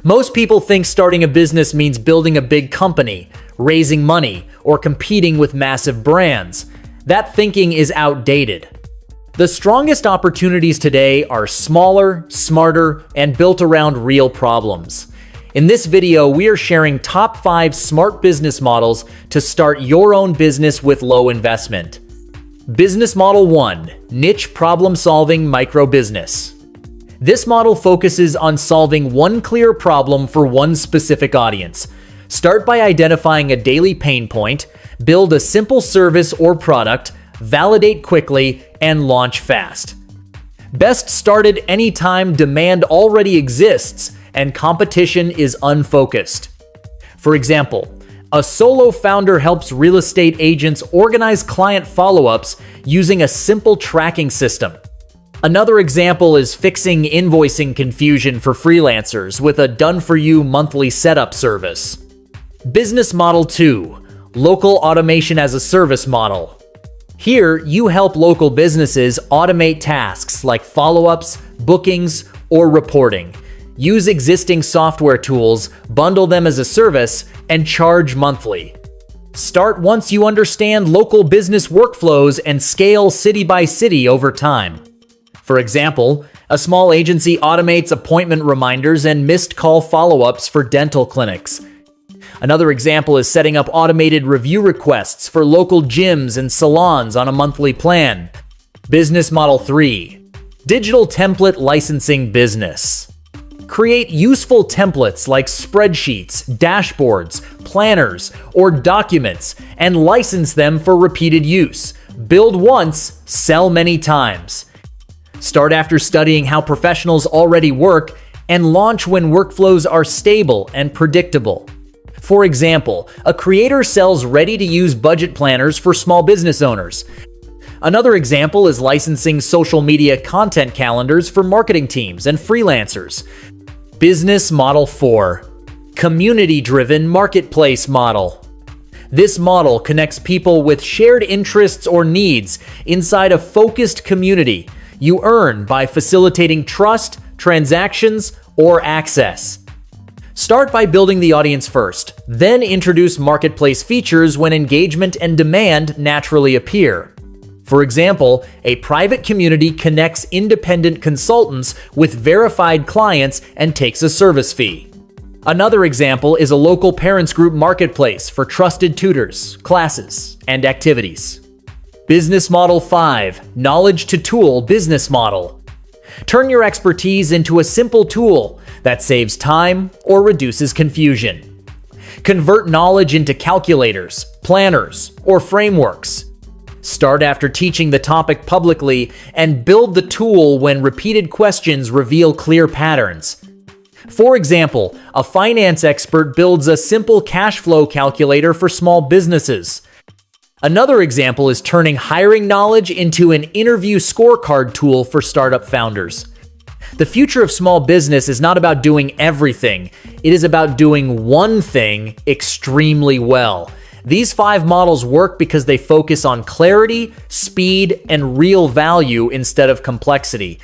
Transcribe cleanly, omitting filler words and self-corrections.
Most people think starting a business means building a big company, raising money, or competing with massive brands. That thinking is outdated. The strongest opportunities today are smaller, smarter, and built around real problems. In this video, we are sharing top 5 smart business models to start your own business with low investment. Business Model 1: Niche Problem-Solving Micro-Business. This model focuses on solving one clear problem for one specific audience. Start by identifying a daily pain point, build a simple service or product, validate quickly, and launch fast. Best started anytime demand already exists and competition is unfocused. For example, a solo founder helps real estate agents organize client follow-ups using a simple tracking system. Another example is fixing invoicing confusion for freelancers with a done-for-you monthly setup service. Business Model 2: Local Automation as a Service Model. Here, you help local businesses automate tasks like follow-ups, bookings, or reporting. Use existing software tools, bundle them as a service, and charge monthly. Start once you understand local business workflows and scale city by city over time. For example, a small agency automates appointment reminders and missed call follow-ups for dental clinics. Another example is setting up automated review requests for local gyms and salons on a monthly plan. Business Model 3: Digital Template Licensing Business. Create useful templates like spreadsheets, dashboards, planners, or documents and license them for repeated use. Build once, sell many times. Start after studying how professionals already work and launch when workflows are stable and predictable. For example, a creator sells ready-to-use budget planners for small business owners. Another example is licensing social media content calendars for marketing teams and freelancers. Business Model 4: Community-Driven Marketplace Model. This model connects people with shared interests or needs inside a focused community. You earn by facilitating trust, transactions, or access. Start by building the audience first, then introduce marketplace features when engagement and demand naturally appear. For example, a private community connects independent consultants with verified clients and takes a service fee. Another example is a local parents group marketplace for trusted tutors, classes, and activities. Business Model 5: Knowledge to Tool Business Model. Turn your expertise into a simple tool that saves time or reduces confusion. Convert knowledge into calculators, planners, or frameworks. Start after teaching the topic publicly and build the tool when repeated questions reveal clear patterns. For example, a finance expert builds a simple cash flow calculator for small businesses. Another example is turning hiring knowledge into an interview scorecard tool for startup founders. The future of small business is not about doing everything. It is about doing one thing extremely well. These 5 models work because they focus on clarity, speed, and real value instead of complexity.